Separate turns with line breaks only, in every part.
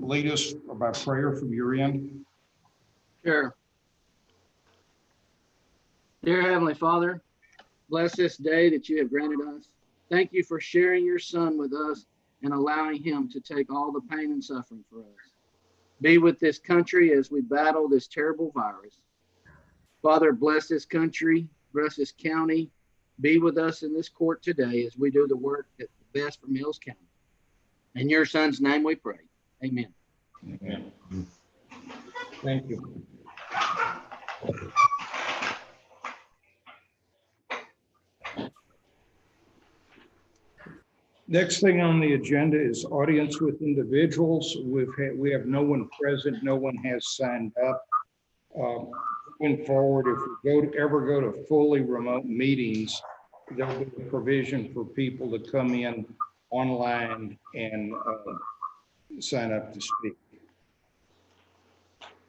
lead us by prayer from your end?
Sure. Dear Heavenly Father, bless this day that you have granted us. Thank you for sharing your Son with us and allowing him to take all the pain and suffering for us. Be with this country as we battle this terrible virus. Father, bless this country, bless this county. Be with us in this court today as we do the work that's best for Mills County. In your Son's name we pray. Amen.
Amen. Thank you. Next thing on the agenda is audience with individuals. We have no one present. No one has signed up. Going forward, if we ever go to fully remote meetings, there'll be a provision for people to come in online and sign up to speak.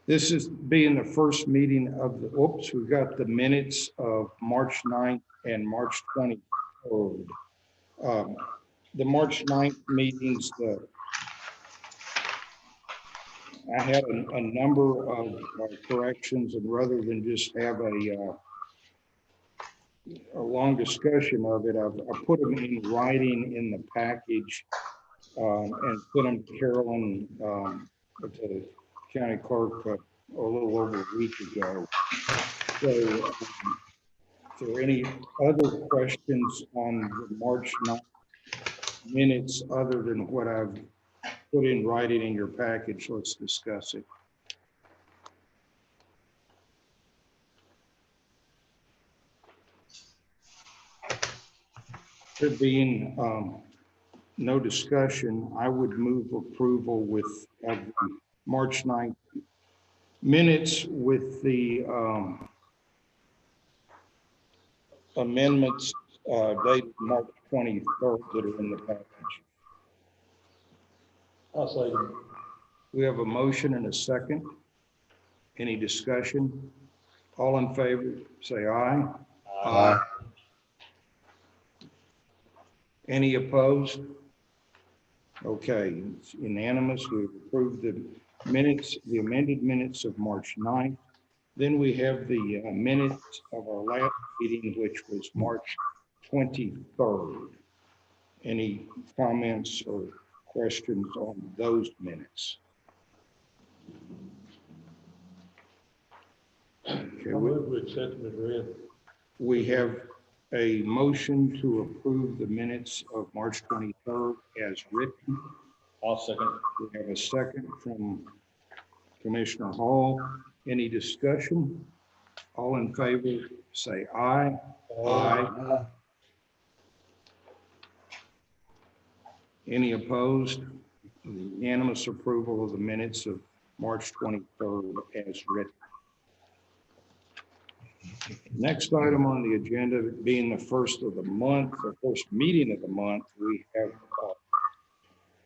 This is being the first meeting of the, we've got the minutes of March 9th and March 23rd. The March 9th meetings, I had a number of corrections, and rather than just have a long discussion of it, I put them in writing in the package and put them to Carolyn, the county clerk, a little over a week ago. So, if there are any other questions on the March 9th minutes other than what I've put in writing in your package, let's discuss it. There being no discussion, I would move approval with the March 9th minutes with the amendments dated March 23rd that are in the package.
I'll second.
We have a motion and a second. Any discussion? All in favor, say aye.
Aye.
Any opposed? Okay, it's unanimous. We've approved the minutes, the amended minutes of March 9th. Then we have the minutes of our last meeting, which was March 23rd. Any comments or questions on those minutes? Okay,
We accept them as read.
we have a motion to approve the minutes of March 23rd as written.
I'll second.
We have a second from Commissioner Hall. Any discussion? All in favor, say aye. Aye. Any opposed? Unanimous approval of the minutes of March 23rd as written. Next item on the agenda, being the first of the month, the first meeting of the month, we have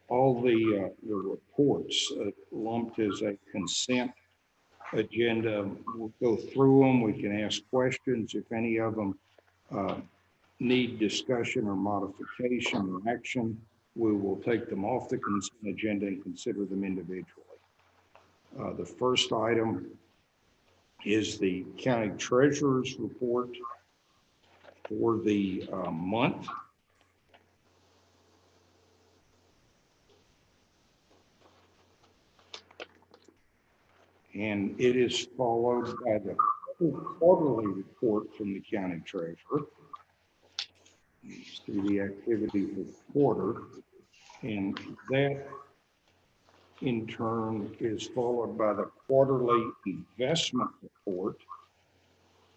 all the reports lumped as a consent agenda. We'll go through them. We can ask questions if any of them need discussion or modification or action. We will take them off the consent agenda and consider them individually. The first item is the county treasurer's report for the month. And it is followed by the quarterly report from the county treasurer. Through the activity for the quarter. And that in turn is followed by the quarterly investment report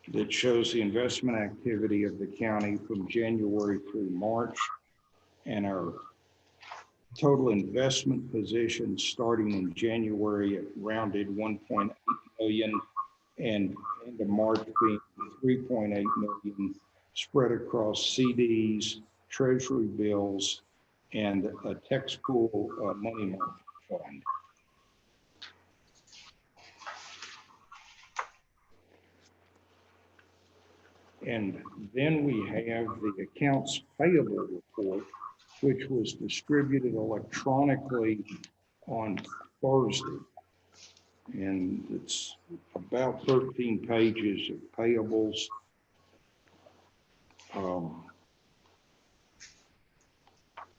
that shows the investment activity of the county from January through March and our total investment position starting in January at rounded 1.8 million and into March being 3.8 million spread across CDs, treasury bills, and a tax pool money market fund. And then we have the accounts payable report, which was distributed electronically on Thursday. And it's about 13 pages of payables.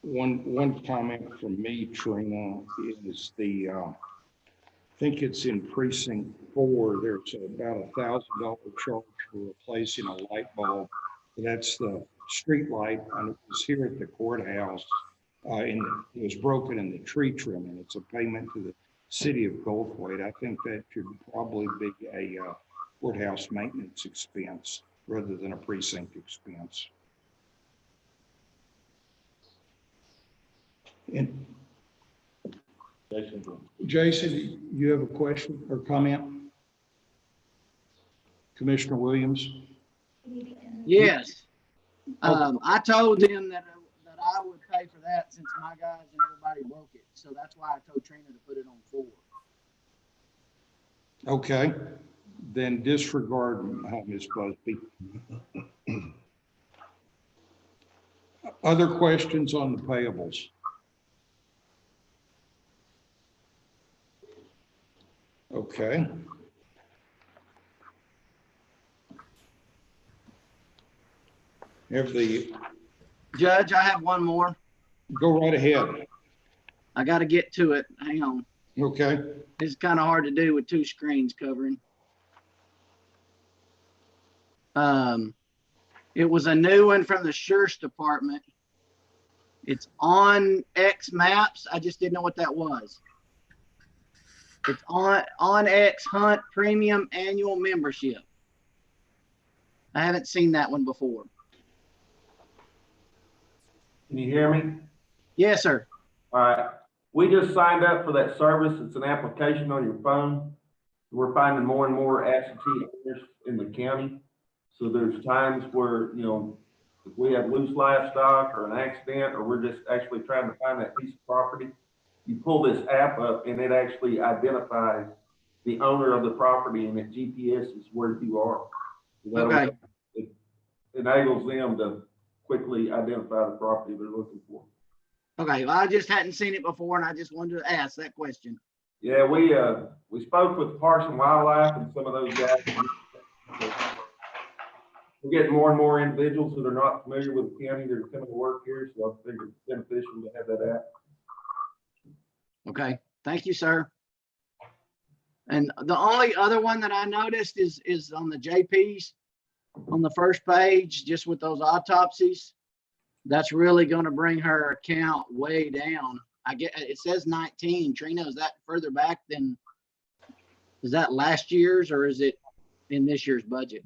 One comment from me, Trina, is I think it's in precinct 4, there's about $1,000 charge for replacing a light bulb. That's the street light, and it was here at the courthouse, and it was broken in the tree trimming. It's a payment to the city of Goldthwaite. I think that should probably be a courthouse maintenance expense rather than a precinct expense. And Jason, you have a question or comment? Commissioner Williams?
Yes. I told them that I would pay for that since my guys and everybody broke it. So that's why I told Trina to put it on 4.
Okay, then disregard Ms. Busby. Other questions on the payables? Okay. Have the,
Judge, I have one more.
go right ahead.
I got to get to it. Hang on.
Okay,
It's kind of hard to do with 2 screens covering. It was a new one from the Sheriff's Department. It's on X Maps. I just didn't know what that was. It's on X Hunt Premium Annual Membership. I haven't seen that one before.
Can you hear me?
Yes, sir.
All right. We just signed up for that service. It's an application on your phone. We're finding more and more absentee owners in the county. So there's times where, you know, if we have loose livestock or an accident, or we're just actually trying to find that piece of property, you pull this app up and it actually identifies the owner of the property, and it GPSs where you are. So that
Okay.
it enables them to quickly identify the property they're looking for.
Okay. Well, I just hadn't seen it before, and I just wanted to ask that question.
Yeah, we spoke with Parks and Wildlife and some of those guys. We're getting more and more individuals that are not familiar with the county that are coming to work here, so I think it's beneficial to have that app.
Okay. Thank you, sir. And the only other one that I noticed is on the JPs on the first page, just with those autopsies. That's really going to bring her account way down. I get it says 19. Trina, is that further back than, is that last year's or is it in this year's budget?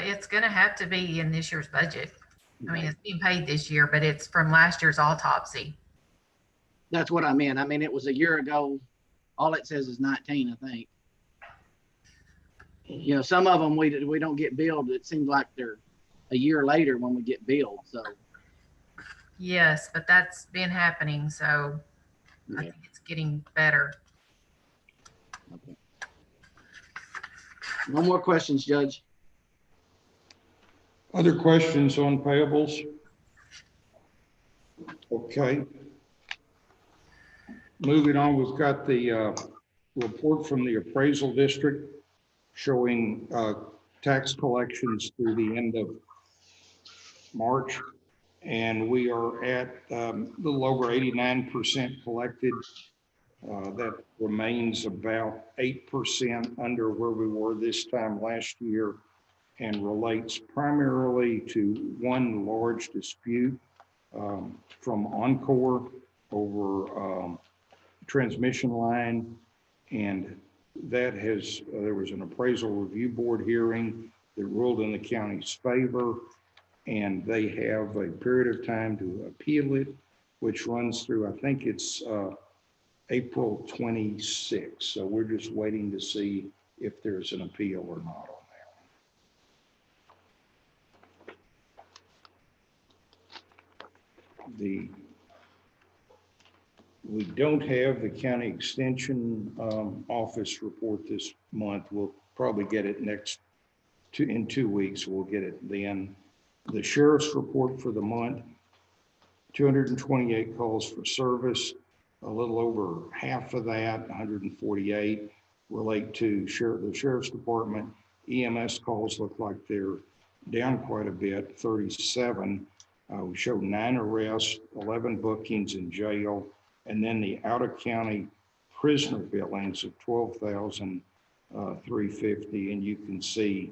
It's going to have to be in this year's budget. I mean, it's being paid this year, but it's from last year's autopsy.
That's what I meant. I mean, it was a year ago. All it says is 19, I think. You know, some of them we don't get billed. It seems like they're a year later when we get billed. So
Yes, but that's been happening. So I think it's getting better.
okay. No more questions, Judge.
other questions on payables? Okay. Moving on, we've got the report from the appraisal district showing tax collections through the end of March. And we are at a little over 89% collected. That remains about 8% under where we were this time last year, and relates primarily to one large dispute from Encore over transmission line. And that has, there was an appraisal review board hearing that ruled in the county's favor, and they have a period of time to appeal it, which runs through, I think it's April 26th. So we're just waiting to see if there's an appeal or not on that. We don't have the county extension office report this month. We'll probably get it in 2 weeks. We'll get it then. The sheriff's report for the month 228 calls for service. A little over half of that, 148, relate to the Sheriff's Department. EMS calls look like they're down quite a bit, 37. We showed 9 arrests, 11 bookings in jail, and then the out-of-county prisoner billings of 12,350, and you can see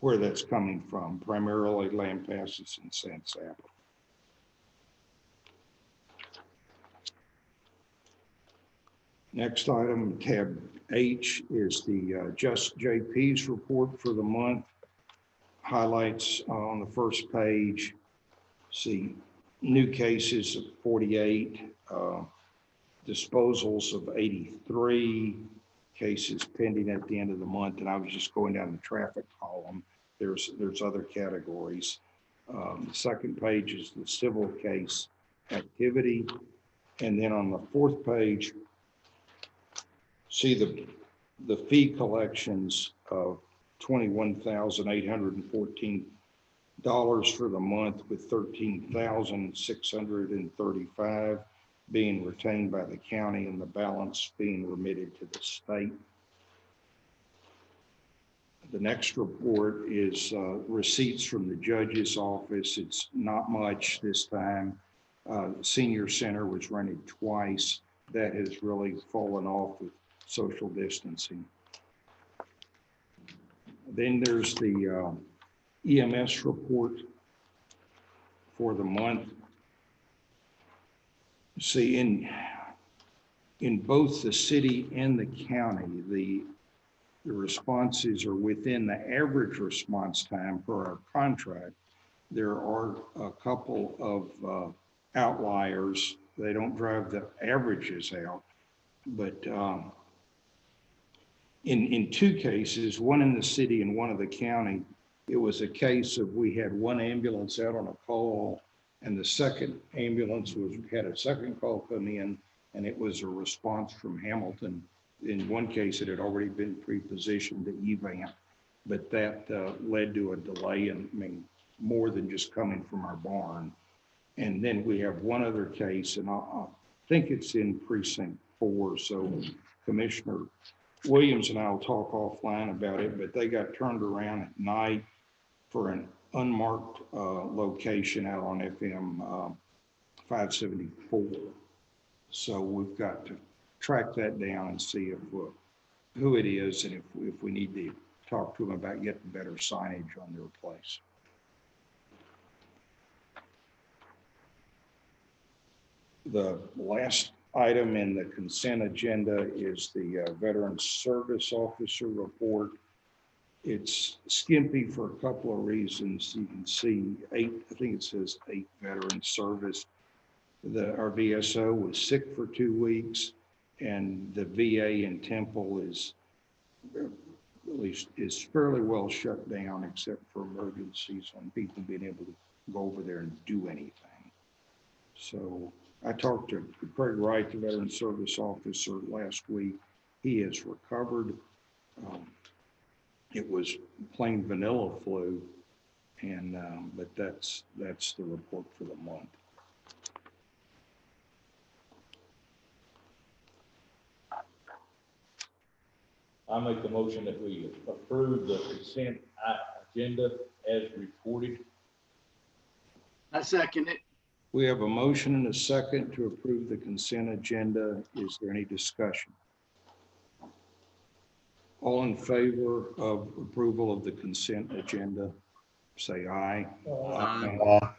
where that's coming from, primarily Lampasas and San Saba. Next item, tab H, is the Just JP's report for the month. Highlights on the first page, see new cases of 48, disposals of 83, cases pending at the end of the month. And I was just going down the traffic column. There's other categories. The second page is the civil case activity. And then on the fourth page, see the fee collections of $21,814 for the month, with $13,635 being retained by the county and the balance being remitted to the state. The next report is receipts from the judge's office. It's not much this time. Senior center was rented twice. That has really fallen off with social distancing. Then there's the EMS report for the month. See, in both the city and the county, the responses are within the average response time per our contract. There are a couple of outliers. They don't drive the averages out, but in 2 cases, one in the city and one of the county, it was a case of we had one ambulance out on a call, and the second ambulance had a second call come in, and it was a response from Hamilton. In one case, it had already been pre-positioned to EVAMP, but that led to a delay, and I mean, more than just coming from our barn. And then we have one other case, and I think it's in precinct 4. So Commissioner Williams and I will talk offline about it, but they got turned around at night for an unmarked location out on FM 574. So we've got to track that down and see if who it is, and if we need to talk to them about getting better signage on their place. The last item in the consent agenda is the Veteran Service Officer report. It's skimpy for a couple of reasons. You can see 8, I think it says 8 veteran service. Our VSO was sick for 2 weeks, and the VA in Temple is, at least, is fairly well shut down, except for emergencies on people being able to go over there and do anything. So I talked to Craig Wright, the Veteran Service Officer, last week. He has recovered. It was plain vanilla flu, and but that's the report for the month.
I make the motion that we approve the consent agenda as reported.
I second it.
We have a motion and a second to approve the consent agenda. Is there any discussion? All in favor of approval of the consent agenda, say aye.
Aye.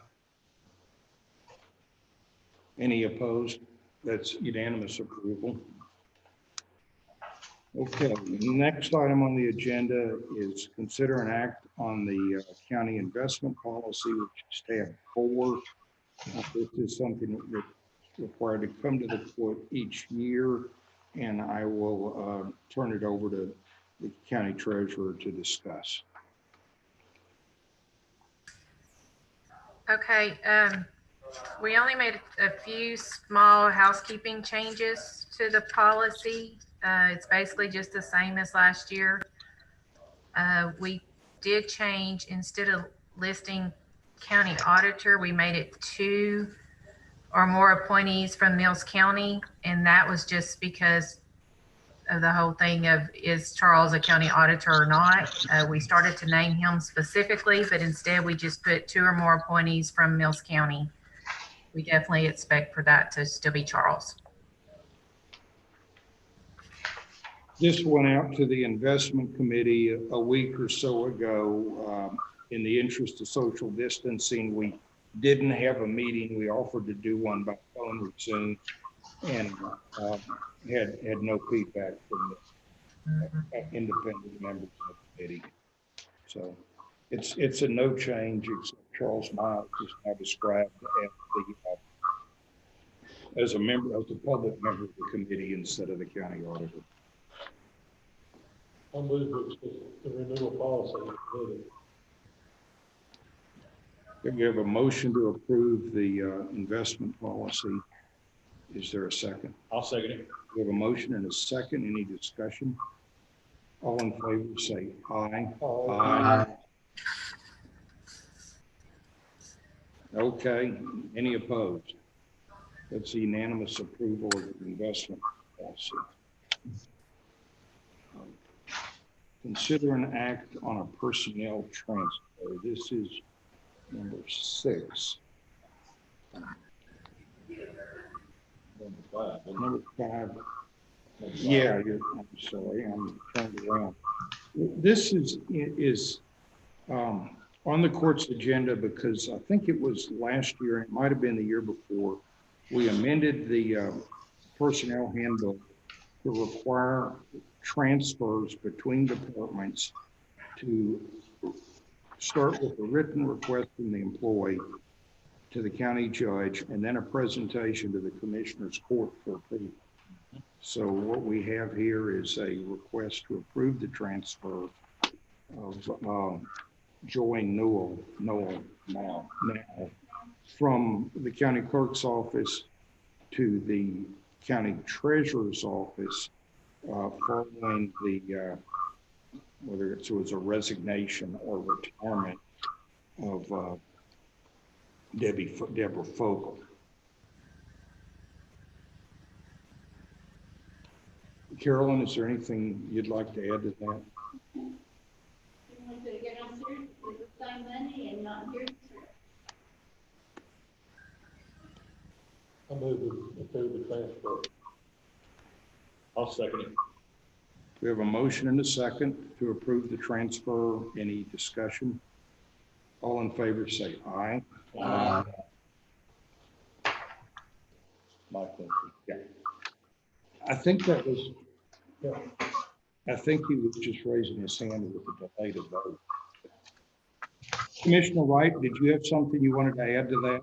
Any opposed? That's unanimous approval. Okay, the next item on the agenda is consider an act on the county investment policy, which is tab 4. This is something that's required to come to the court each year, and I will turn it over to the county treasurer to discuss.
Okay, we only made a few small housekeeping changes to the policy. It's basically just the same as last year. We did change, instead of listing county auditor, we made it 2 or more appointees from Mills County. And that was just because of the whole thing of, is Charles a county auditor or not? We started to name him specifically, but instead we just put 2 or more appointees from Mills County. We definitely expect for that to still be Charles.
This went out to the investment committee a week or so ago. In the interest of social distancing, we didn't have a meeting. We offered to do one by phone or Zoom, and had no feedback from the independent members of the committee. So it's a no change, except Charles Miles is now described as a member, as a public member of the committee instead of the county auditor.
I'll move with the renewal policy.
We have a motion to approve the investment policy. Is there a second?
I'll second it.
We have a motion and a second. Any discussion? All in favor say aye.
Aye.
Okay, any opposed? That's unanimous approval of the investment policy. Consider an act on a personnel transfer. This is number 6. Number 5. Yeah, I'm sorry, I'm turned around. This is on the court's agenda because I think it was last year, and it might have been the year before, we amended the personnel handbook to require transfers between departments to start with a written request from the employee to the county judge, and then a presentation to the commissioner's court for approval. So what we have here is a request to approve the transfer of Joy Newell now from the county clerk's office to the county treasurer's office following the whether it was a resignation or retirement of Deborah Fogel. Carolyn, is there anything you'd like to add to that?
To get on serious with the same money and not here.
I'll move with approve the transfer.
I'll second it.
We have a motion and a second to approve the transfer. Any discussion? All in favor say aye.
Aye. Michael.
Yeah. I think that was, I think he was just raising his hand with the delay to vote. Commissioner Wright, did you have something you wanted to add to that?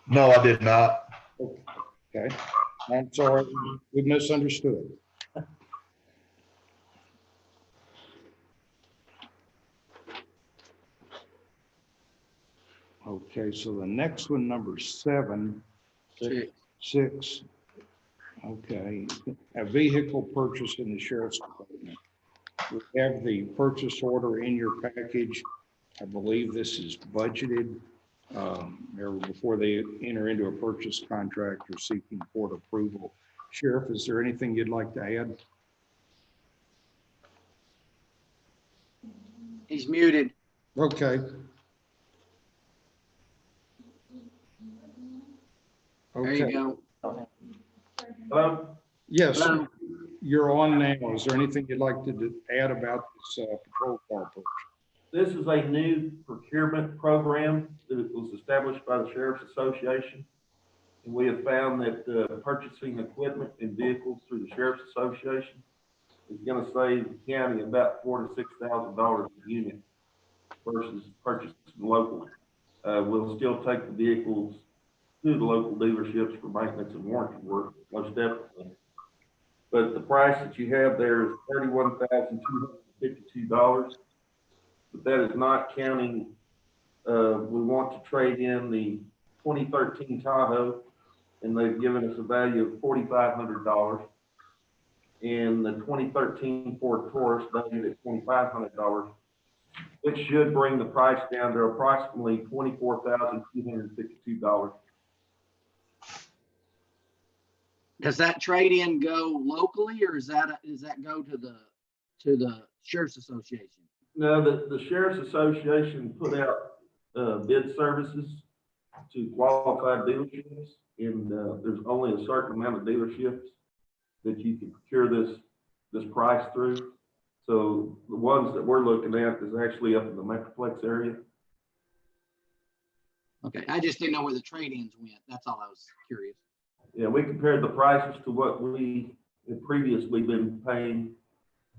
No, I did not.
Okay, I'm sorry, we misunderstood. Okay, so the next one, number 7, 6. Okay, a vehicle purchase in the sheriff's department. We have the purchase order in your package. I believe this is budgeted. Before they enter into a purchase contract or seeking court approval. Sheriff, is there anything you'd like to add?
He's muted.
Okay.
There you
Okay.
go.
Hello?
Yes,
Hello.
you're on now. Is there anything you'd like to add about this patrol car purchase?
This is a new procurement program that was established by the Sheriff's Association. And we have found that purchasing equipment and vehicles through the Sheriff's Association is going to save the county about $4,000 to $6,000 a unit versus purchasing locally. We'll still take the vehicles to the local dealerships for maintenance and warranty work, most definitely. But the price that you have there is $31,252. But that is not counting, we want to trade in the 2013 Tahoe, and they've given us a value of $4,500. And the 2013 Ford Taurus valued at $2,500. it should bring the price down to approximately $24,252.
Does that trade-in go locally or does that go to the Sheriff's Association?
No, the Sheriff's Association put out bid services to qualified dealerships, and there's only a certain amount of dealerships that you can procure this price through. So the ones that we're looking at is actually up in the Metroplex area.
Okay, I just didn't know where the trade-ins went. That's all I was curious.
Yeah, we compared the prices to what we had previously been paying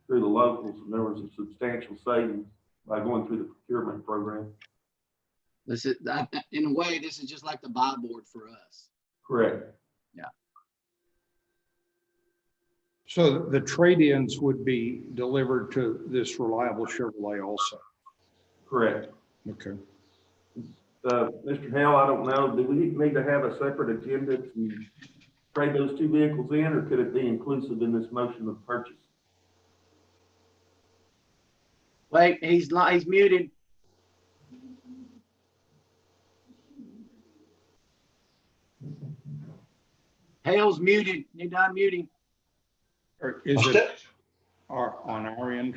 through the locals, and there was a substantial savings by going through the procurement program.
This is, in a way, this is just like the buy board for us.
Correct.
So the trade-ins would be delivered to this Reliable Chevrolet also?
Correct.
Okay.
Mr. Hale, I don't know, do we need to have a separate agenda to trade those two vehicles in, or could it be inclusive in this motion of purchase?
Wait, he's muted. Hale's muted. Need to unmute him.
Or is
I'm
it on our end,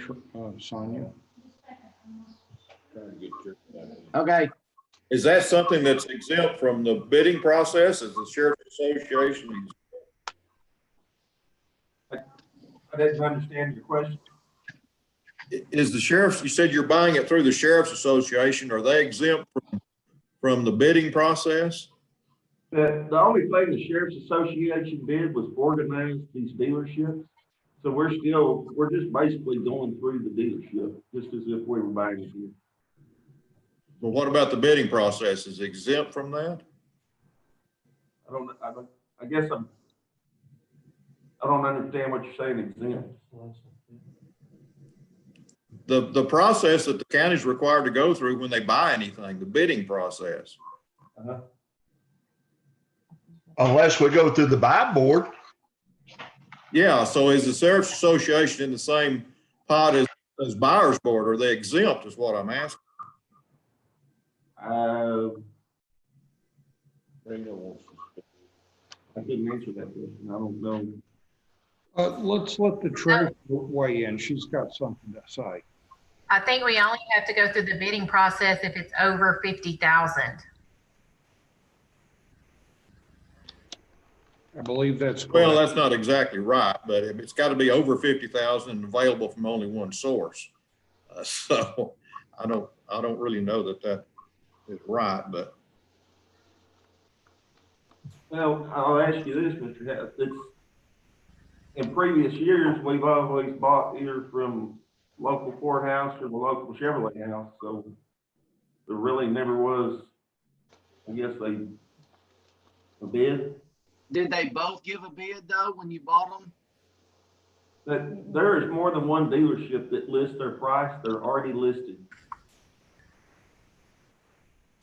Sonia?
Okay.
Is that something that's exempt from the bidding process? Is the Sheriff's Association?
I didn't understand your question.
Is the sheriff's, you said you're buying it through the Sheriff's Association. Are they exempt from the bidding process?
The only thing the Sheriff's Association did was organize these dealerships. So we're just basically going through the dealership, just as if we were buying it here.
Well, what about the bidding process? Is it exempt from that?
I guess I don't understand what you're saying exempt.
The process that the county's required to go through when they buy anything, the bidding process.
Unless we go through the buy board.
Yeah, so is the Sheriff's Association in the same pot as Buyers Board? Are they exempt is what I'm asking?
I didn't answer that question. I don't know.
Let's let the treasurer weigh in. She's got something to say.
I think we only have to go through the bidding process if it's over 50,000.
I believe that's correct.
Well, that's not exactly right, but it's got to be over 50,000 and available from only one source. So I don't really know that is right, but.
Well, I'll ask you this, Mr. Hess. In previous years, we've always bought either from local courthouse or the local Chevrolet house, so there really never was, I guess, a bid.
Did they both give a bid though when you bought them?
That there is more than one dealership that lists their price. They're already listed.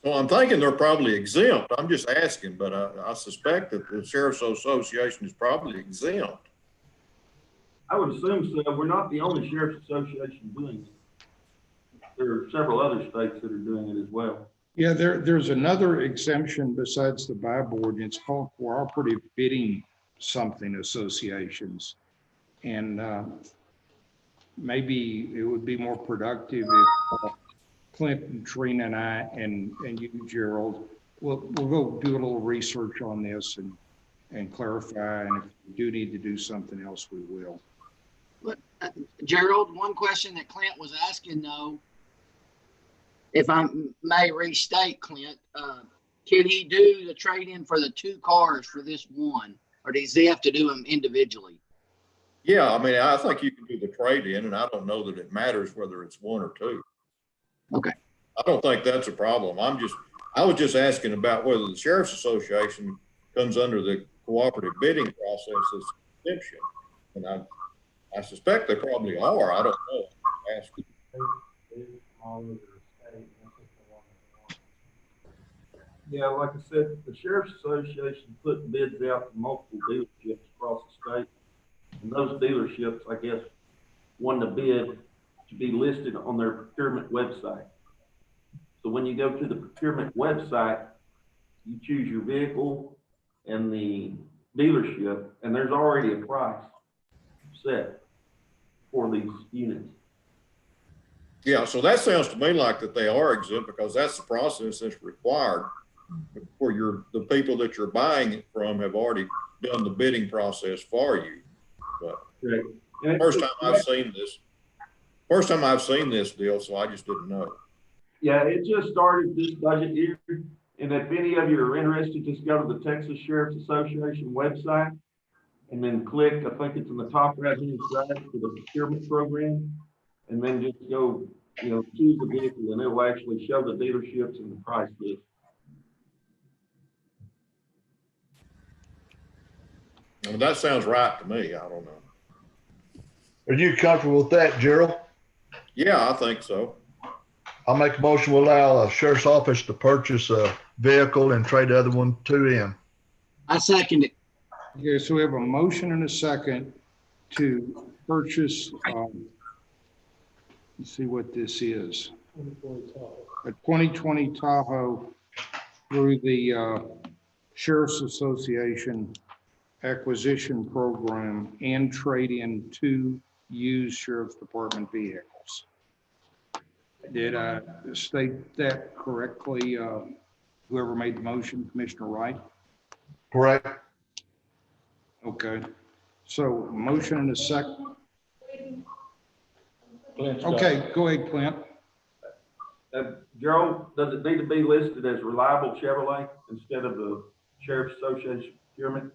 Well, I'm thinking they're probably exempt. I'm just asking, but I suspect that the Sheriff's Association is probably exempt.
I would assume so. We're not the only Sheriff's Association doing it. There are several other states that are doing it as well.
Yeah, there's another exemption besides the buy board, and it's called cooperative bidding something associations. And maybe it would be more productive if Clint and Trina and I and you, Gerald, we'll go do a little research on this and clarify. And if we do need to do something else, we will.
But, Gerald, one question that Clint was asking though, if I may restate, Clint, can he do the trade-in for the two cars for this one, or does he have to do them individually?
Yeah, I mean, I think you can do the trade-in, and I don't know that it matters whether it's one or two.
Okay.
I don't think that's a problem. I was just asking about whether the Sheriff's Association comes under the cooperative bidding process as exemption. And I suspect they probably are. I don't know. Ask you.
Yeah, like I said, the Sheriff's Association put bids out to multiple dealerships across the state. And those dealerships, I guess, won the bid to be listed on their procurement website. So when you go to the procurement website, you choose your vehicle and the dealership, and there's already a price set for these units.
Yeah, so that sounds to me like that they are exempt because that's the process that's required for the people that you're buying it from have already done the bidding process for you. But
Correct. And
first time I've seen this deal, so I just didn't know.
Yeah, it just started this budget year. And if any of you are interested, just go to the Texas Sheriff's Association website and then click, I think it's in the top right-hand side for the procurement program. And then just go, choose the vehicle and it will actually show the dealerships and the price list.
I mean, that sounds right to me. I don't know.
Are you comfortable with that, Gerald?
Yeah, I think so.
I'll make a motion to allow a sheriff's office to purchase a vehicle and trade the other one to him.
I second it.
Okay, so we have a motion and a second to purchase, let's see what this is.
2020 Tahoe.
A 2020 Tahoe through the Sheriff's Association acquisition program and trade in 2 used Sheriff's Department vehicles. Did I state that correctly? Whoever made the motion, Commissioner Wright?
Correct.
Okay. So motion and a second.
Clint's got it.
Okay, go ahead, Clint.
Gerald, does it need to be listed as Reliable Chevrolet instead of the Sheriff's Association procurement?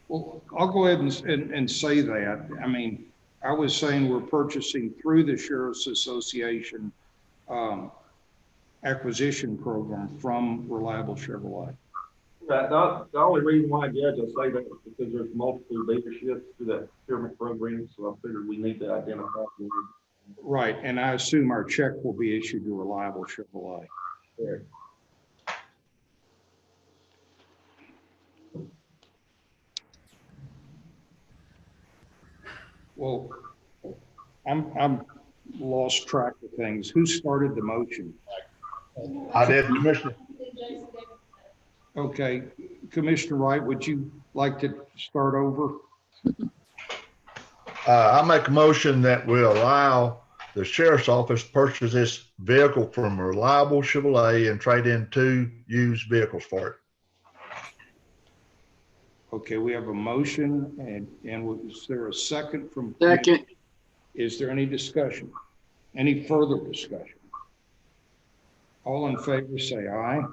Well, I'll go ahead and say that. I mean, I was saying we're purchasing through the Sheriff's Association acquisition program from Reliable Chevrolet.
Right, the only reason why, Judge, I say that is because there's multiple dealerships through that procurement program, so I figured we need to identify them.
Right, and I assume our check will be issued to Reliable Chevrolet.
Correct.
Well, I'm lost track of things. Who started the motion?
I did, Commissioner.
Okay, Commissioner Wright, would you like to start over?
I make a motion that we allow the sheriff's office to purchase this vehicle from Reliable Chevrolet and trade in 2 used vehicles for it.
Okay, we have a motion and is there a second from?
Second.
Is there any discussion? Any further discussion? All in favor, say aye.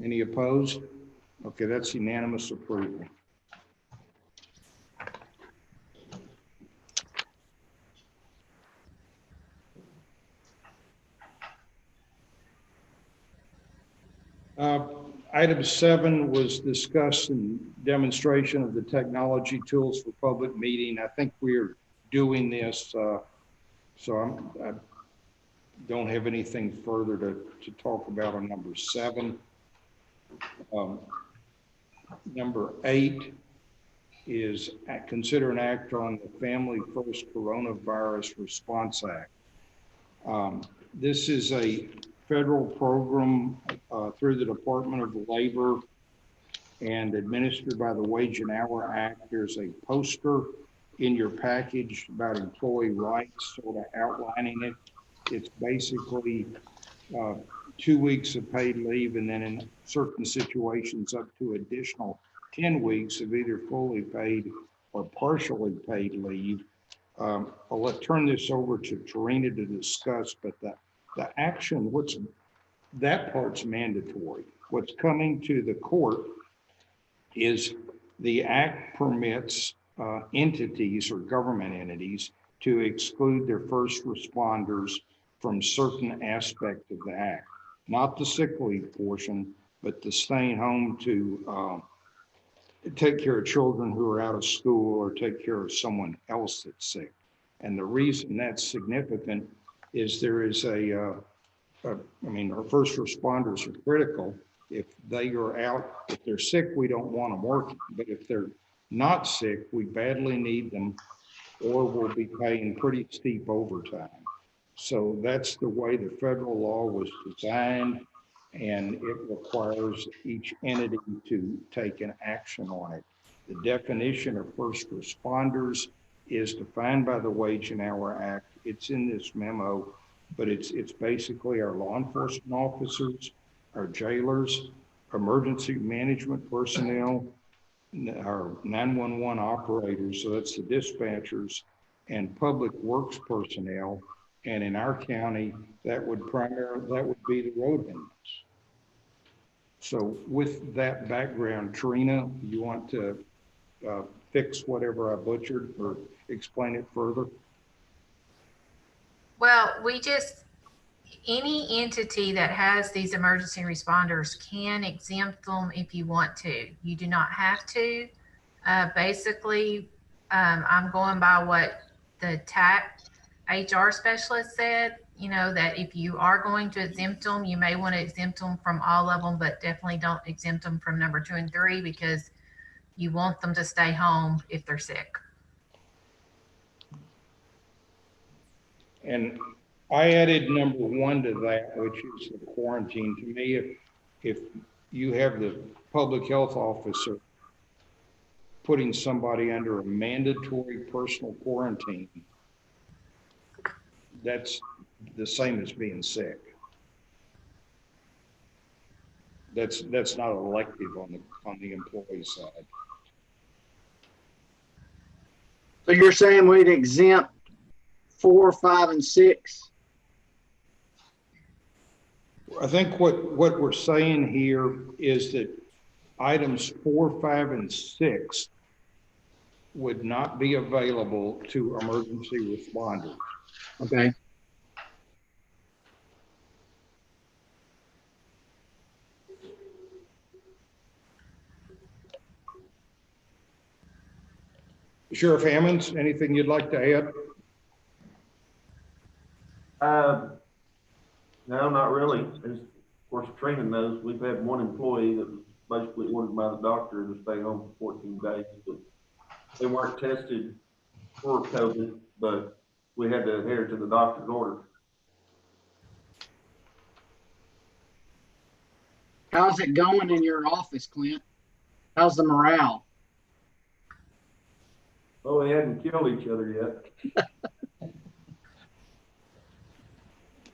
Any opposed? Okay, that's unanimous approval. Item 7 was discussed in demonstration of the technology tools for public meeting. I think we're doing this, so I don't have anything further to talk about on number 7. Number 8 is consider an act on the Family First Coronavirus Response Act. This is a federal program through the Department of Labor and administered by the Wage and Hour Act. There's a poster in your package about employee rights, sort of outlining it. It's basically 2 weeks of paid leave, and then in certain situations up to additional 10 weeks of either fully paid or partially paid leave. I'll turn this over to Tarina to discuss, but the action, that part's mandatory. What's coming to the court is the act permits entities or government entities to exclude their first responders from certain aspects of the act. Not the sick leave portion, but the staying home to take care of children who are out of school or take care of someone else that's sick. And the reason that's significant is there is our first responders are critical, If they are out, if they're sick, we don't want them working. But if they're not sick, we badly need them, or we'll be paying pretty steep overtime. So that's the way the federal law was designed, and it requires each entity to take an action on it. The definition of first responders is defined by the Wage and Hour Act. It's in this memo, but it's basically our law enforcement officers, our jailers, emergency management personnel, our 911 operators, so that's the dispatchers, and public works personnel. And in our county, that would be the road handlers. So with that background, Trina, you want to fix whatever I butchered or explain it further?
Well, any entity that has these emergency responders can exempt them if you want to. You do not have to. Basically, I'm going by what the TAC HR specialist said, that if you are going to exempt them, you may want to exempt them from all of them, but definitely don't exempt them from number 2 and 3 because you want them to stay home if they're sick.
And I added number 1 to that, which is the quarantine. To me, if you have the public health officer putting somebody under a mandatory personal quarantine, that's the same as being sick. That's not elective on the employee side.
So you're saying we'd exempt 4, 5, and 6?
I think what we're saying here is that items 4, 5, and 6 would not be available to emergency responders.
Okay.
Sheriff Hammonds, anything you'd like to add?
No, not really. As, of course, Trina knows, we've had one employee that was basically ordered by the doctor to stay home for 14 days, but they weren't tested for COVID, but we had to adhere to the doctor's order.
How's it going in your office, Clint? How's the morale?
Oh, they hadn't killed each other yet.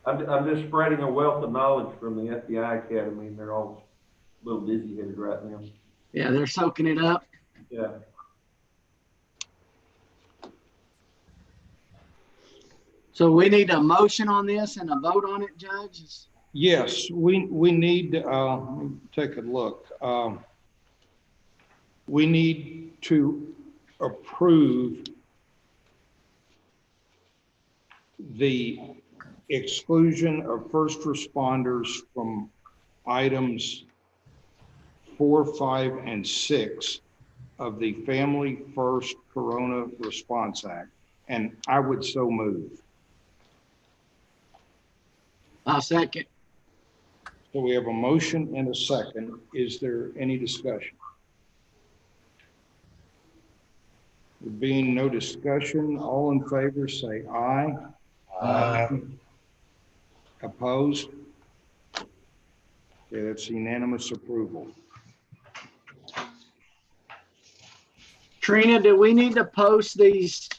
I'm just spreading a wealth of knowledge from the FBI Academy, and they're all a little dizzy-headed right now.
Yeah, they're soaking it up.
Yeah.
So we need a motion on this and a vote on it, Judge?
Yes, we need, let me take a look. We need to approve the exclusion of first responders from items 4, 5, and 6 of the Family First Corona Response Act. And I would so move.
I'll second.
So we have a motion and a second. Is there any discussion? There being no discussion, all in favor say aye.
Aye.
Opposed? Okay, that's unanimous approval.
Trina, do we need to post these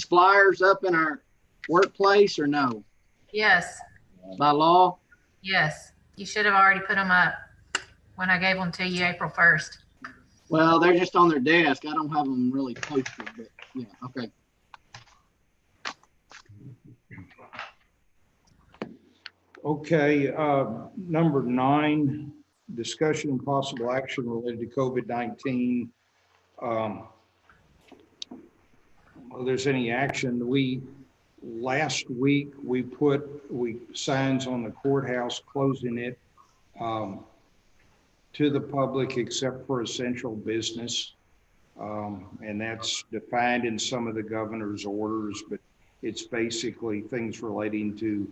flyers up in our workplace or no?
Yes,
By law?
yes. You should have already put them up when I gave them to you April 1st.
Well, they're just on their desk. I don't have them really posted, but yeah, okay.
Okay, number 9, discussion and possible action related to COVID-19. Whether there's any action, last week we put signs on the courthouse closing it to the public except for essential business. And that's defined in some of the governor's orders, but it's basically things relating to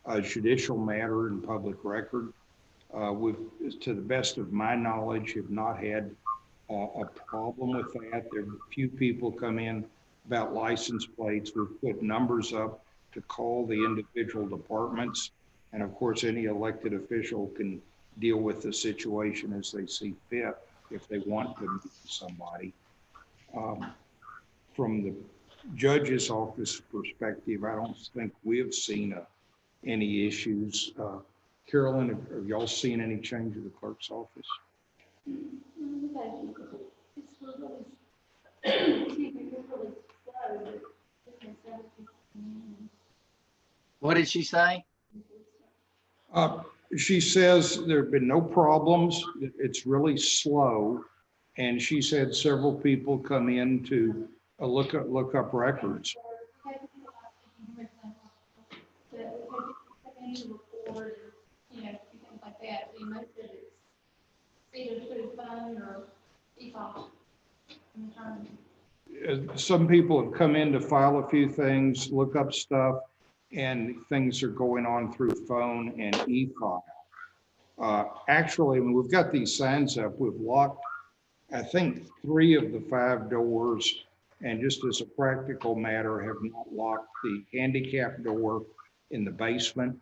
a judicial matter and public record. We've, to the best of my knowledge, have not had a problem with that. There are a few people come in about license plates. We've put numbers up to call the individual departments. And of course, any elected official can deal with the situation as they see fit if they want to meet somebody. From the judge's office perspective, I don't think we've seen any issues. Carolyn, have y'all seen any change in the clerk's office?
What did she say?
She says there have been no problems. It's really slow. And she's had several people come in to look up records.
You know, things like that. So you most of it's either through phone or e-file.
Some people have come in to file a few things, look up stuff, and things are going on through phone and e-file. Actually, when we've got these signs up, we've locked, I think, 3 of the 5 doors, and just as a practical matter, have not locked the handicap door in the basement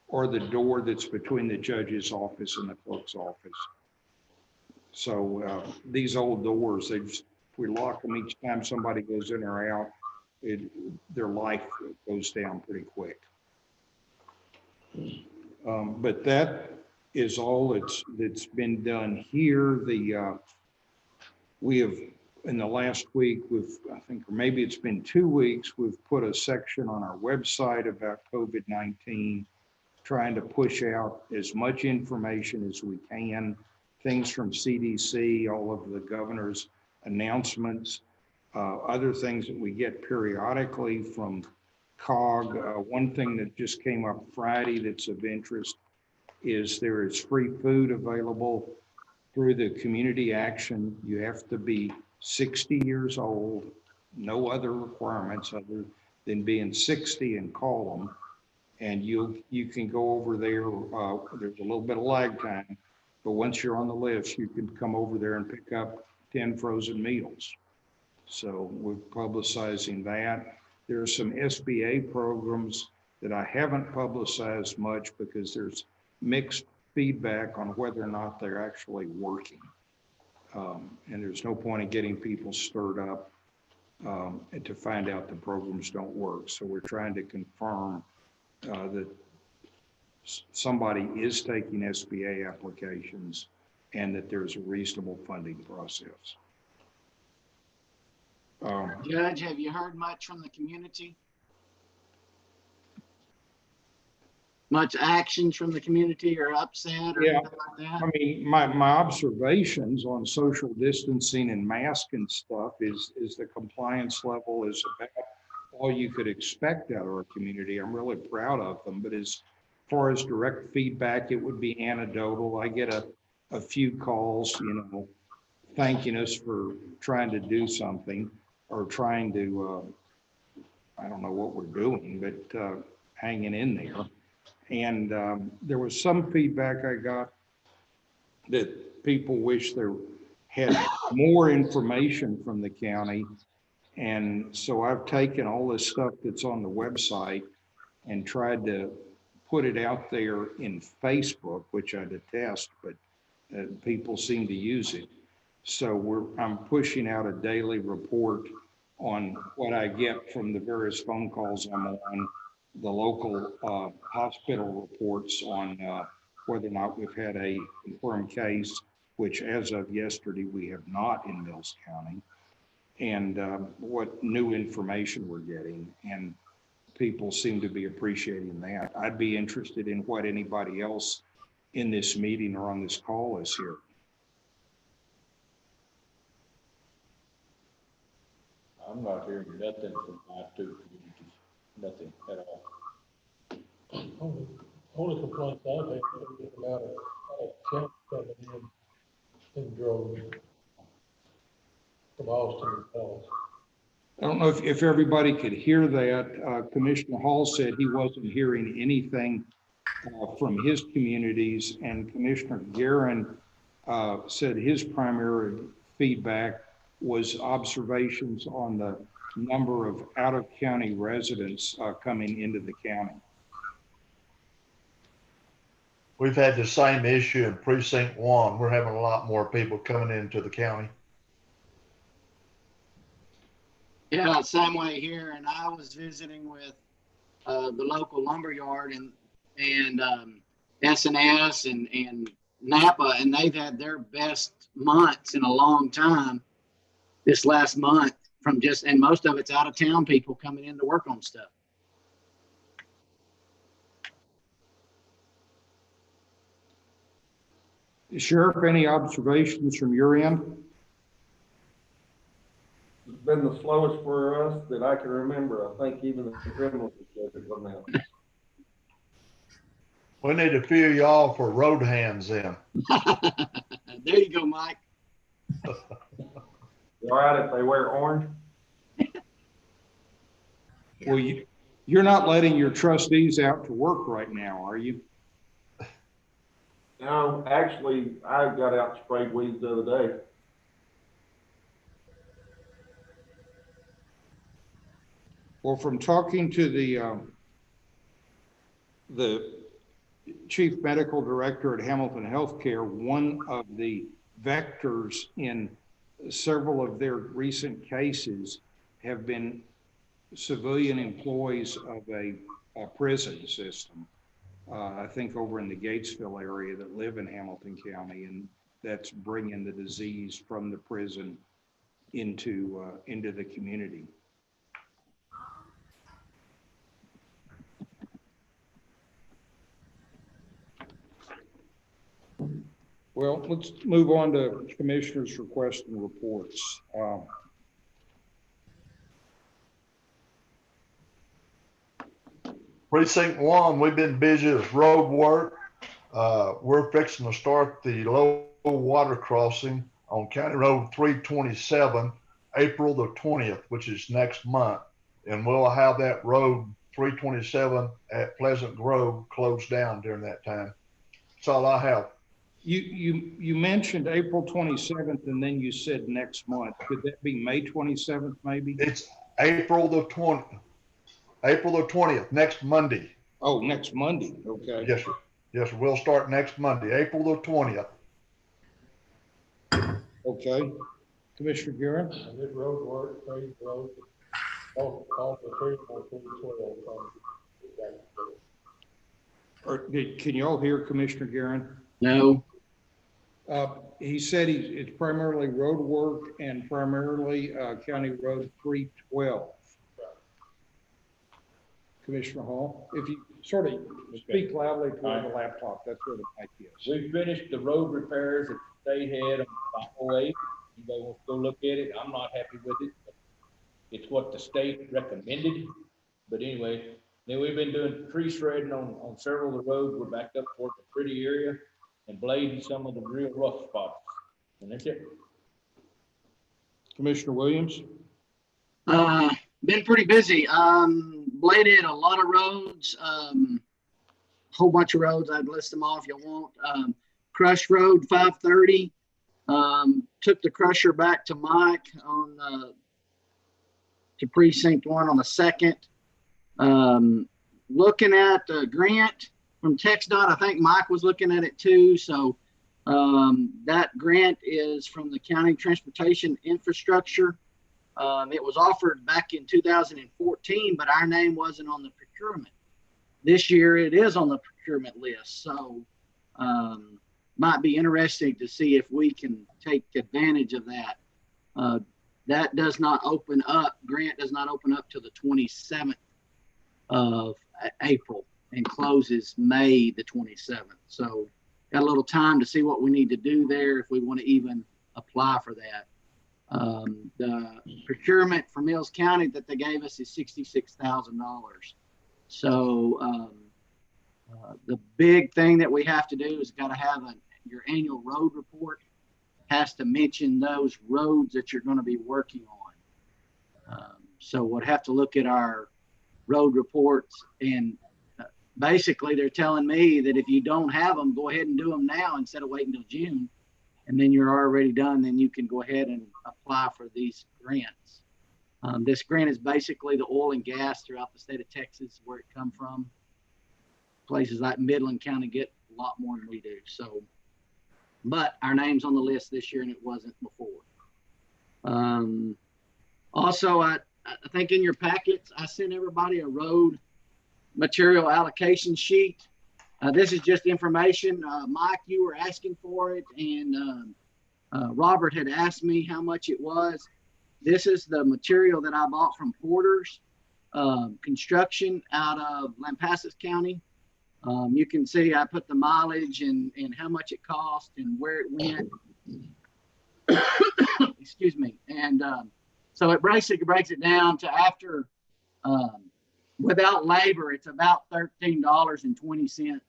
or the door that's between the judge's office and the clerk's office. So these old doors, we lock them each time somebody goes in or out, their life goes down pretty quick. But that is all that's been done here. We have, in the last week, I think, or maybe it's been 2 weeks, we've put a section on our website about COVID-19, trying to push out as much information as we can, things from CDC, all of the governor's announcements, other things that we get periodically from COG. One thing that just came up Friday that's of interest is there is free food available through the community action. You have to be 60 years old, no other requirements other than being 60 and call them. And you can go over there. There's a little bit of lag time, but once you're on the list, you can come over there and pick up 10 frozen meals. So we're publicizing that. There are some SBA programs that I haven't publicized much because there's mixed feedback on whether or not they're actually working. And there's no point in getting people stirred up to find out the programs don't work. So we're trying to confirm that somebody is taking SBA applications and that there's a reasonable funding process.
Judge, have you heard much from the community? Much actions from the community or upset or
Yeah.
anything like that?
I mean, my observations on social distancing and mask and stuff is the compliance level is about all you could expect out of our community. I'm really proud of them, but as far as direct feedback, it would be anecdotal. I get a few calls, thanking us for trying to do something or trying to, I don't know what we're doing, but hanging in there. And there was some feedback I got that people wish there had more information from the county. And so I've taken all this stuff that's on the website and tried to put it out there in Facebook, which I detest, but people seem to use it. So I'm pushing out a daily report on what I get from the various phone calls I'm on, the local hospital reports on whether or not we've had a confirmed case, which as of yesterday, we have not in Mills County, and what new information we're getting. And people seem to be appreciating that. I'd be interested in what anybody else in this meeting or on this call is here.
I'm not hearing nothing from my 2 communities, nothing at all.
Only complaints I've had is about a check coming in droves from Austin and Dallas.
I don't know if everybody could hear that. Commissioner Hall said he wasn't hearing anything from his communities, and Commissioner Guerin said his primary feedback was observations on the number of out-of-county residents coming into the county.
We've had the same issue in precinct 1. We're having a lot more people coming into the county.
Yeah, same way here. And I was visiting with the local lumberyard and S&S and Napa, and they've had their best months in a long time this last month and most of it's out of town people coming in to work on stuff.
Sheriff, any observations from your end?
It's been the slowest for us that I can remember. I think even the criminals have said it now.
We need a few of y'all for road hands then.
There you go, Mike.
All right if they wear orange?
Well, you're not letting your trustees out to work right now, are you?
No, actually, I got out and sprayed weeds the other day.
Well, from talking to the chief medical director at Hamilton Healthcare, one of the vectors in several of their recent cases have been civilian employees of a prison system. I think over in the Gatesville area that live in Hamilton County, and that's bringing the disease from the prison into the community. Well, let's move on to commissioners' requests and reports.
Precinct 1, we've been busy with road work. We're fixing to start the low water crossing on County Road 327, April the 20th, which is next month. And we'll have that road 327 at Pleasant Grove closed down during that time. That's all I have.
You mentioned April 27th, and then you said next month. Could that be May 27th, maybe?
It's April the 20th, next Monday.
Oh, next Monday. Okay.
Yes, sir. Yes, sir. We'll start next Monday, April the 20th.
Okay. Commissioner Guerin?
I did road work, paved road, all the 312.
Can you all hear Commissioner Guerin?
No.
He said it's primarily road work and primarily County Road 312. Commissioner Hall, if you sort of speak loudly toward the laptop, that's where the mic is.
We finished the road repairs that they had on 508. Anybody wants to go look at it? I'm not happy with it. It's what the state recommended. But anyway, then we've been doing tree shredding on several of the roads. We're back up toward the pretty area and blading some of the real rough spots. And that's it.
Commissioner Williams?
Been pretty busy. Bladed a lot of roads, whole bunch of roads. I'd list them all if you want. Crush Road 530. Took the crusher back to Mike on to precinct 1 on the 2nd. Looking at the grant from TxDOT, I think Mike was looking at it too. So that grant is from the County Transportation Infrastructure. It was offered back in 2014, but our name wasn't on the procurement. This year it is on the procurement list. So might be interesting to see if we can take advantage of that. That does not open up, grant does not open up till the 27th of April and closes May the 27th. So got a little time to see what we need to do there if we want to even apply for that. The procurement for Mills County that they gave us is $66,000. So the big thing that we have to do is got to have your annual road report has to mention those roads that you're going to be working on. So we'll have to look at our road reports and basically they're telling me that if you don't have them, go ahead and do them now instead of waiting until June. And then you're already done, then you can go ahead and apply for these grants. This grant is basically the oil and gas throughout the state of Texas, where it come from. Places like Midland County get a lot more than we do. So, but our name's on the list this year and it wasn't before. Also, I think in your packets, I sent everybody a road material allocation sheet. This is just information. Mike, you were asking for it, and Robert had asked me how much it was. This is the material that I bought from Porter's Construction out of Lampasas County. You can see I put the mileage and how much it cost and where it went. Excuse me. And so it basically breaks it down to after, without labor, it's about $13.20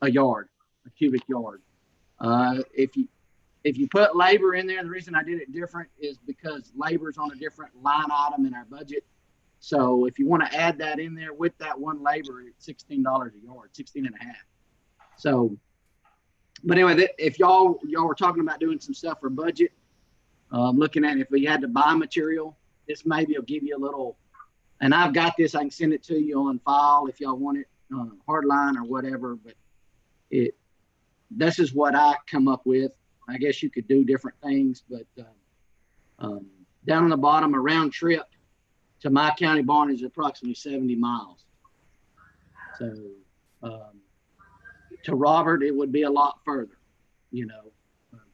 a yard, a cubic yard. If you put labor in there, the reason I did it different is because labor is on a different line item in our budget. So if you want to add that in there with that one labor, it's $16 a yard, 16 and a half. So, but anyway, if y'all were talking about doing some stuff for budget, looking at if we had to buy material, this maybe will give you a little, and I've got this, I can send it to you on file if y'all want it, hardline or whatever, but this is what I come up with. I guess you could do different things, but down on the bottom, a round trip to my county barn is approximately 70 miles. So to Robert, it would be a lot further, you know,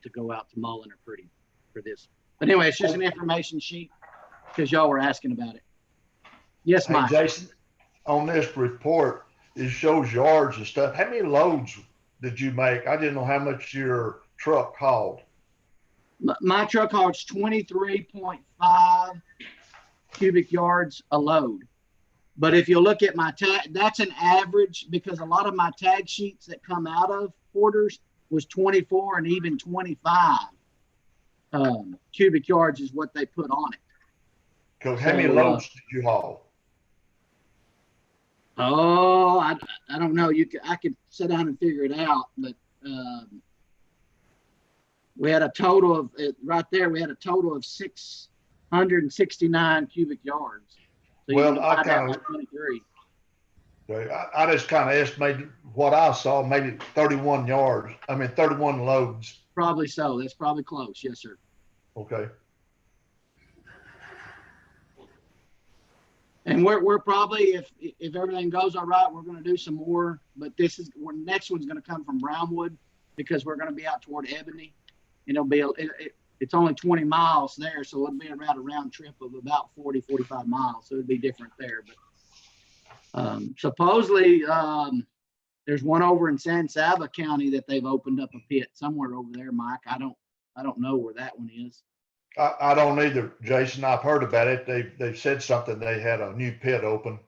to go out to Mullen or Pretty for this. But anyway, it's just an information sheet because y'all were asking about it. Yes,
Hey,
Mike.
Jason, on this report, it shows yards and stuff. How many loads did you make? I didn't know how much your truck hauled.
My truck hauls 23.5 cubic yards a load. But if you look at my tag, that's an average because a lot of my tag sheets that come out of Porter's was 24 and even 25 cubic yards is what they put on it.
Cause how many loads did you haul?
Oh, I don't know. I could sit down and figure it out, but we had a total of right there. We had a total of 669 cubic yards. So
Well, I kind of,
23.
I just kind of estimated what I saw, maybe 31 yards. I mean, 31 loads.
Probably so. That's probably close. Yes, sir.
Okay.
And we're probably, if everything goes all right, we're going to do some more. But next one's going to come from Brownwood because we're going to be out toward Ebony. And it'll be it's only 20 miles there, so it'll be around a round trip of about 40, 45 miles. So it'd be different there. But supposedly there's one over in San Saba County that they've opened up a pit somewhere over there, Mike. I don't know where that one is.
I don't either, Jason. I've heard about it. They've said something. They had a new pit open.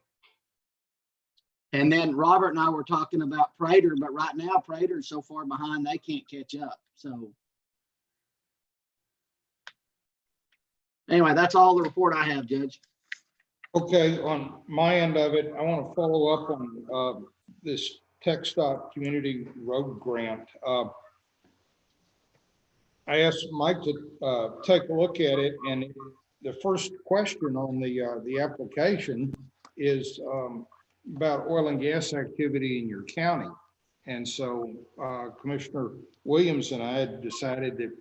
And then Robert and I were talking about Prater, but right now Prater is so far behind they can't catch up. So anyway, that's all the report I have, Judge.
Okay, on my end of it, I want to follow up on this TxDOT Community Road Grant. I asked Mike to take a look at it, and the first question on the application is about oil and gas activity in your county. And so Commissioner Williams and I had decided that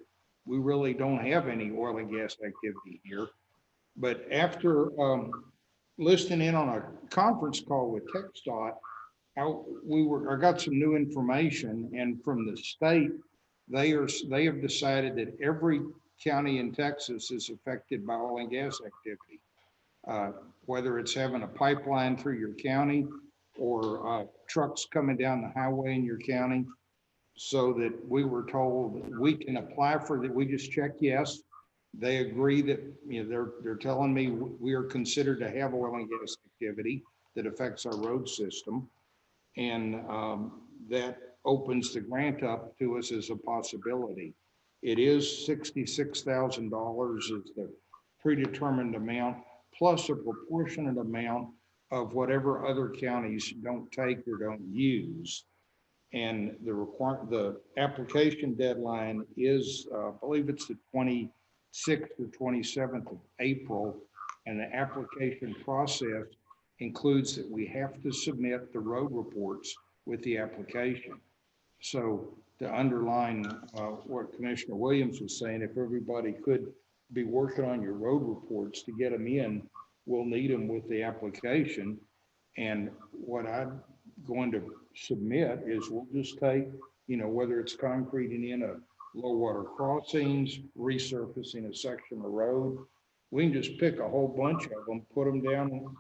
we really don't have any oil and gas activity here. But after listening in on a conference call with TxDOT, I got some new information, and from the state, they have decided that every county in Texas is affected by oil and gas activity, whether it's having a pipeline through your county or trucks coming down the highway in your county. So that we were told that we can apply for that. We just check yes. They agree that, you know, they're telling me we are considered to have oil and gas activity that affects our road system, and that opens the grant up to us as a possibility. It is $66,000 is the predetermined amount plus a proportionate amount of whatever other counties don't take or don't use. And the application deadline is, I believe it's the 26th or 27th of April. And the application process includes that we have to submit the road reports with the application. So to underline what Commissioner Williams was saying, if everybody could be working on your road reports to get them in, we'll need them with the application. And what I'm going to submit is we'll just take, whether it's concreting in a low water crossings, resurfacing a section of road, we can just pick a whole bunch of them, put them down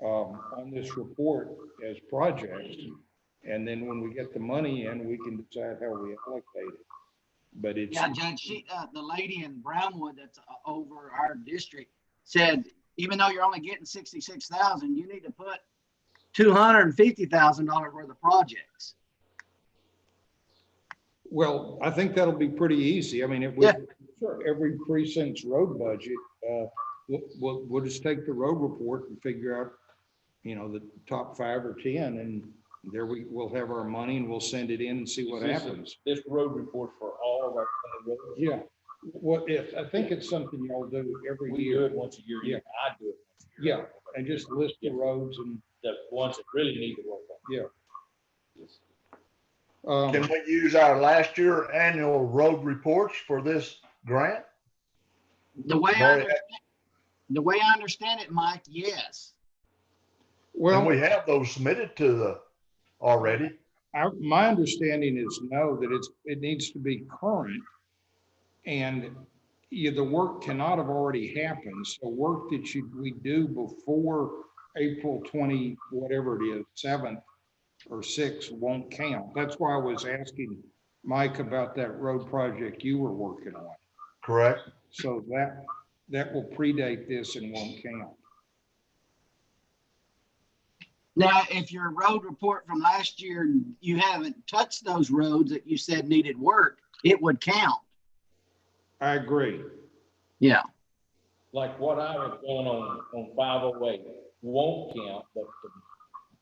on this report as projects. And then when we get the money in, we can decide how we allocate it. But it's.
Yeah, Judge, the lady in Brownwood that's over our district said, even though you're only getting 66,000, you need to put $250,000 worth of projects.
Well, I think that'll be pretty easy. I mean, if we, every precinct's road budget, we'll just take the road report and figure out, the top 5 or 10, and there we'll have our money and we'll send it in and see what happens.
This road report for all of our roads?
Yeah. I think it's something y'all do every
We
year.
do it once a year.
Yeah.
I do it once a year.
Yeah, and just list the roads and,
The ones that really need to work on.
yeah.
Can we use our last year annual road reports for this grant?
The way I understand it, Mike, yes.
And
Well,
we have those submitted to already.
my understanding is no, that it needs to be current. And the work cannot have already happened. So work that we do before April 20, whatever it is, 7th or 6th won't count. That's why I was asking Mike about that road project you were working on.
Correct.
So that will predate this and won't count.
Now, if your road report from last year, you haven't touched those roads that you said needed work, it would count.
I agree.
Yeah.
Like what I have done on 508 won't count, but the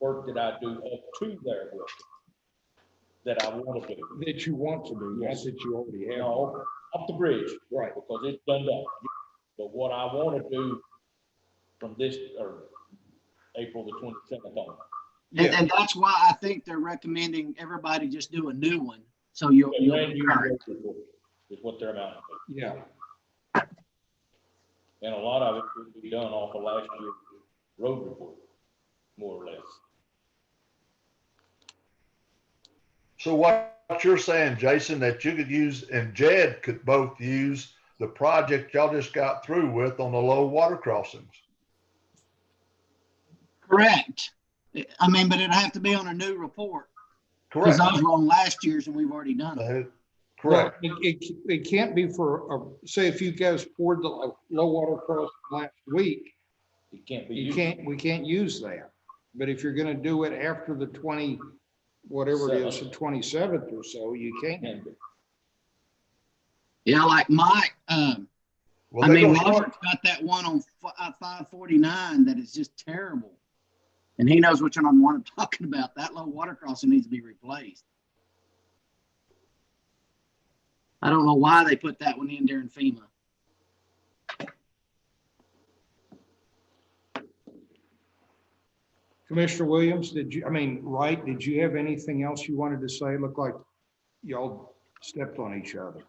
work that I do up to there will, that I want to do.
That you want to do, not that you already have.
No, up the bridge.
Right.
Because it's done that. But what I want to do from this, or April the 27th on.
And that's why I think they're recommending everybody just do a new one. So you'll
Brand
be
new
current.
road report is what they're amounting to.
Yeah.
And a lot of it could be done off of last year's road report, more or less.
So what you're saying, Jason, that you could use, and Jed could both use the project y'all just got through with on the low water crossings.
Correct. I mean, but it'll have to be on a new report. Because
Correct.
those were on last year's and we've already done it.
Correct.
Well, it can't be for, say if you guys poured the low water crossing last week,
It can't be
you
used.
we can't use that. But if you're gonna do it after the 20, whatever it is, the 27th or so, you can.
Can be.
Yeah, like Mike,
Well,
I
they're
mean,
gonna start-
Robert's got that one on 549 that is just terrible. And he knows which one I'm talking about. That low water crossing needs to be replaced. I don't know why they put that one in there in FEMA.
Commissioner Williams, Wright, did you have anything else you wanted to say? Looked like y'all stepped on each other.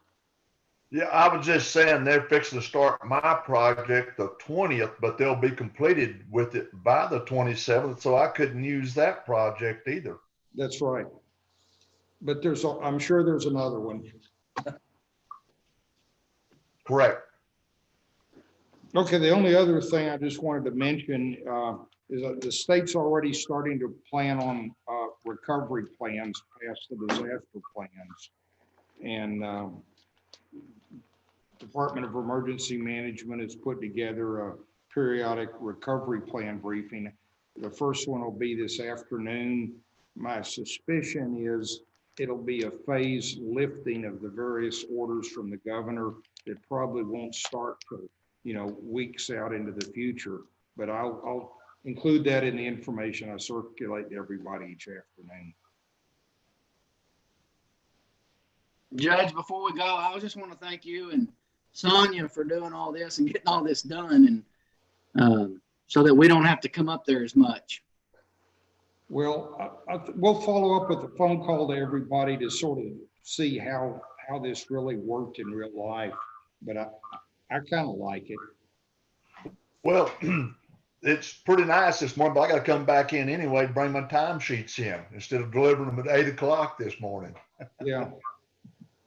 Yeah, I was just saying they're fixing to start my project the 20th, but they'll be completed with it by the 27th. So I couldn't use that project either.
That's right. But I'm sure there's another one.
Correct.
Okay, the only other thing I just wanted to mention is that the state's already starting to plan on recovery plans past the disaster plans. And Department of Emergency Management has put together a periodic recovery plan briefing. The first one will be this afternoon. My suspicion is it'll be a phased lifting of the various orders from the governor. It probably won't start to, weeks out into the future, but I'll include that in the information I circulate to everybody each afternoon.
Judge, before we go, I just want to thank you and Sonia for doing all this and getting all this done, and so that we don't have to come up there as much.
Well, we'll follow up with a phone call to everybody to sort of see how this really worked in real life, but I kind of like it.
Well, it's pretty nice this morning, but I gotta come back in anyway to bring my time sheets in instead of delivering them at 8 o'clock this morning.
Yeah.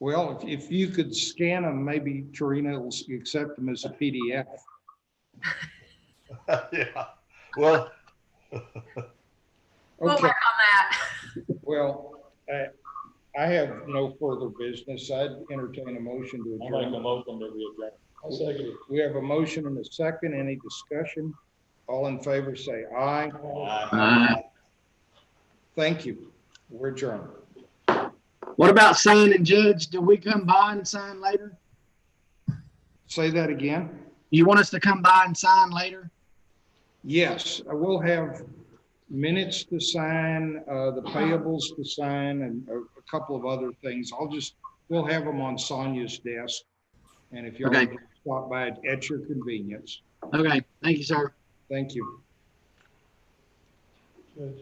Well, if you could scan them, maybe Tarina will accept them as a PDF.
Yeah, well,
We'll
Okay,
work on that.
well, I have no further business. I'd entertain a motion to
I make a
adjourn.
motion that we adjourn.
I'll second it.
We have a motion and a second. Any discussion? All in favor, say aye. Thank you. We're adjourned.
What about signing, Judge? Do we come by and sign later?
Say that again.
You want us to come by and sign later?
Yes, I will have minutes to sign, the payables to sign, and a couple of other things. We'll have them on Sonia's desk. And if y'all
Okay.
can stop by at your convenience.
Okay, thank you, sir.
Thank you.
Judge.